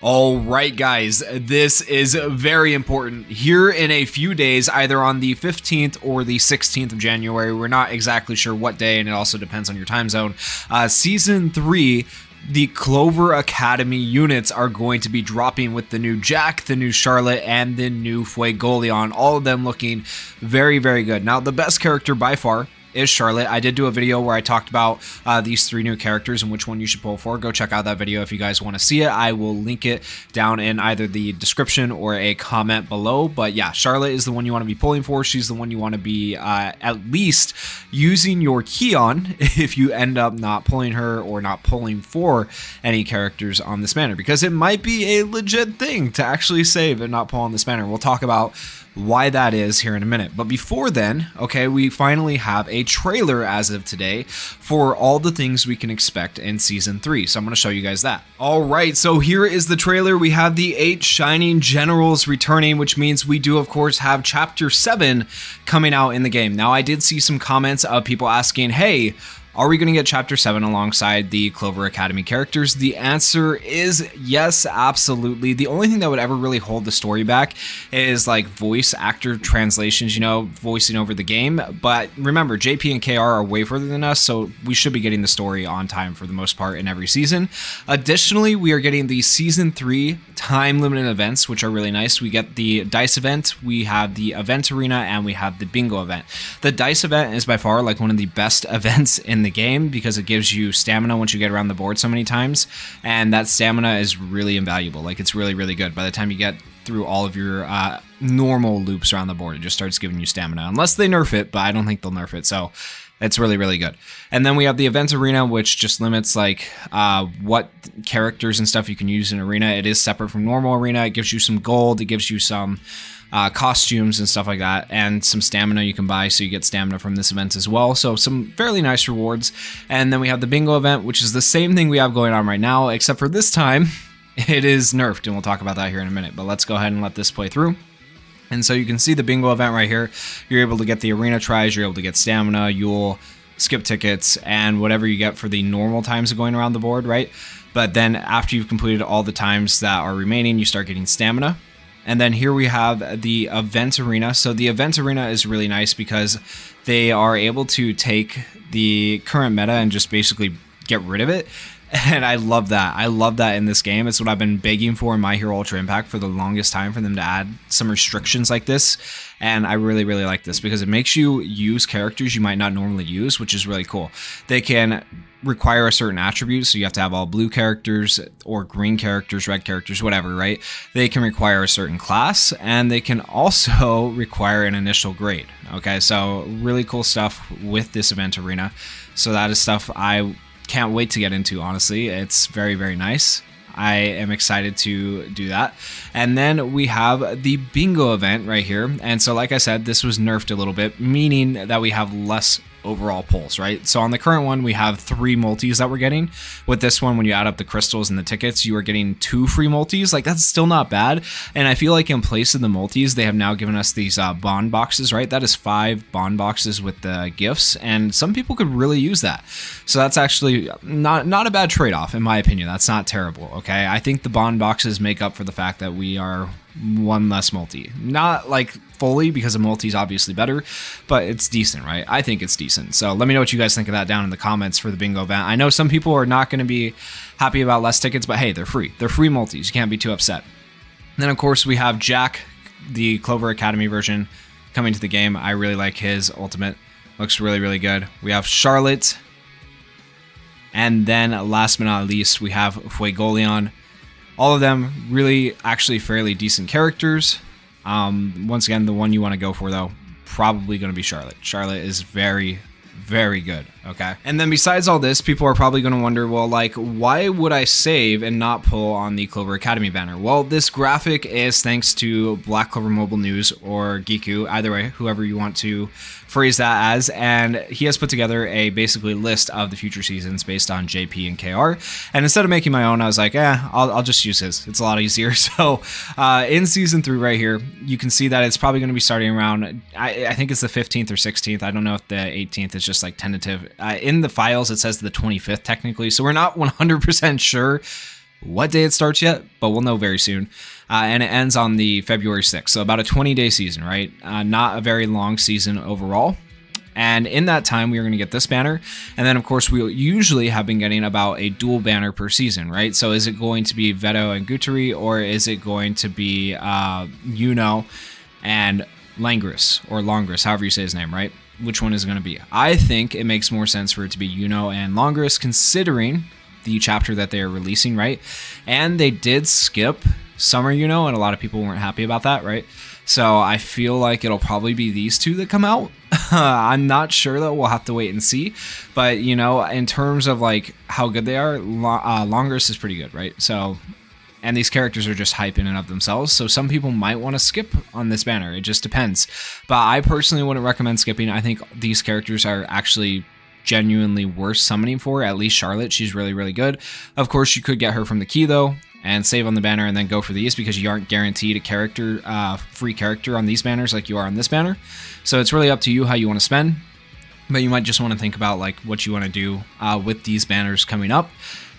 All right, guys, this is very important. Here in a few days, either on the 15th or the 16th of January, we're not exactly sure what day, and it also depends on your time zone. Season 3, the Clover Academy units are going to be dropping with the new Jack, the new Charlotte, and the new Fuegoleon. All of them looking very, very good. Now, the best character by far is Charlotte. I did do a video where I talked about these 3 new characters and which one you should pull for. Go check out that video if you guys want to see it. I will link it down in either the description or a comment below. But yeah, Charlotte is the one you want to be pulling for. She's the one you want to be at least using your key on if you end up not pulling her or not pulling for any characters on this banner, because it might be a legit thing to actually save and not pull on this banner. We'll talk about why that is here in a minute. But before then, okay, we finally have a trailer as of today for all the things we can expect in Season 3. So I'm going to show you guys that. All right, so here is the trailer. We have the 8 Shining Generals returning, which means we do, of course, have Chapter 7 coming out in the game. Now, I did see some comments of people asking, hey, are we going to get Chapter 7 alongside the Clover Academy characters? The answer is yes, absolutely. The only thing that would ever really hold the story back is like voice actor translations, you know, voicing over the game. But remember, JP and KR are way further than us, so we should be getting the story on time for the most part in every season. Additionally, we are getting the Season 3 time-limited events, which are really nice. We get the Dice event, we have the Event Arena, and we have the Bingo event. The Dice event is by far like one of the best events in the game because it gives you stamina once you get around the board so many times, and that stamina is really invaluable. Like, it's really, really good. By the time you get through all of your normal loops around the board, it just starts giving you stamina, unless they nerf it, but I don't think they'll nerf it, so it's really, really good. And then we have the Event Arena, which just limits like what characters and stuff you can use in Arena. It is separate from normal Arena. It gives you some gold, it gives you some costumes and stuff like that, and some stamina you can buy, so you get stamina from this event as well. So some fairly nice rewards. And then we have the Bingo event, which is the same thing we have going on right now, except for this time it is nerfed, and we'll talk about that here in a minute. But let's go ahead and let this play through. And so you can see the Bingo event right here. You're able to get the arena tries, you're able to get stamina, you'll skip tickets, and whatever you get for the normal times of going around the board, right? But then after you've completed all the times that are remaining, you start getting stamina. And then here we have the Event Arena. So the Event Arena is really nice because they are able to take the current meta and just basically get rid of it. And I love that. I love that in this game. It's what I've been begging for in My Hero Ultra Impact for the longest time, for them to add some restrictions like this. And I really, really like this because it makes you use characters you might not normally use, which is really cool. They can require a certain attribute, so you have to have all blue characters or green characters, red characters, whatever, right? They can require a certain class, and they can also require an initial grade. Okay, so really cool stuff with this Event Arena. So that is stuff I can't wait to get into, honestly. It's very, very nice. I am excited to do that. And then we have the Bingo event right here. And so like I said, this was nerfed a little bit, meaning that we have less overall pulls, right? So on the current one, we have 3 multis that we're getting. With this one, when you add up the crystals and the tickets, you are getting 2 free multis. Like, that's still not bad. And I feel like in place of the multis, they have now given us these bond boxes, right? That is 5 bond boxes with the gifts, and some people could really use that. So that's actually not a bad trade-off, in my opinion. That's not terrible, okay? I think the bond boxes make up for the fact that we are 1 less multi. Not like fully, because a multi is obviously better, but it's decent, right? I think it's decent. So let me know what you guys think of that down in the comments for the Bingo event. I know some people are not going to be happy about less tickets, but hey, they're free. They're free multis. You can't be too upset. And then, of course, we have Jack, the Clover Academy version, coming to the game. I really like his ultimate. Looks really, really good. We have Charlotte. And then, last but not least, we have Fuegoleon. All of them really actually fairly decent characters. Once again, the one you want to go for, though, probably going to be Charlotte. Charlotte is very, very good, okay? And then besides all this, people are probably going to wonder, well, like, why would I save and not pull on the Clover Academy banner? Well, this graphic is thanks to Black Clover Mobile News or Geeku, either way, whoever you want to phrase that as, and he has put together a basically list of the future seasons based on JP and KR. And instead of making my own, I was like, I'll just use his. It's a lot easier. So in season 3 right here, you can see that it's probably going to be starting around, I think it's the 15th or 16th. I don't know if the 18th is just like tentative. In the files, it says the 25th technically, so we're not 100% sure what day it starts yet, but we'll know very soon. And it ends on the February 6th, so about a 20-day season, right? Not a very long season overall. And in that time, we are going to get this banner. And then, of course, we usually have been getting about a dual banner per season, right? So is it going to be Veto and Guturi, or is it going to be Yuno and Langris, or Longris, however you say his name, right? Which one is it going to be? I think it makes more sense for it to be Yuno and Longris, considering the chapter that they are releasing, right? And they did skip Summer Yuno, and a lot of people weren't happy about that, right? So I feel like it'll probably be these two that come out. I'm not sure though. We'll have to wait and see. But you know, in terms of like how good they are, Longris is pretty good, right? So, and these characters are just hype in and of themselves. So some people might want to skip on this banner. It just depends. But I personally wouldn't recommend skipping. I think these characters are actually genuinely worth summoning for. At least Charlotte, she's really, really good. Of course, you could get her from the key though, and save on the banner and then go for these, because you aren't guaranteed a character, free character on these banners like you are on this banner. So it's really up to you how you want to spend, but you might just want to think about like what you want to do with these banners coming up.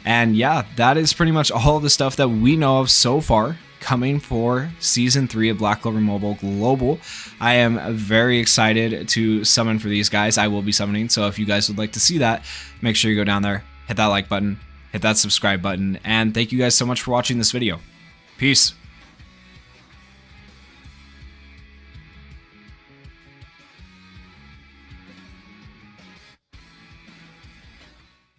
And yeah, that is pretty much all the stuff that we know of so far coming for Season 3 of Black Clover Mobile Global. I am very excited to summon for these guys. I will be summoning, so if you guys would like to see that, make sure you go down there, hit that like button, hit that subscribe button, and thank you guys so much for watching this video. Peace.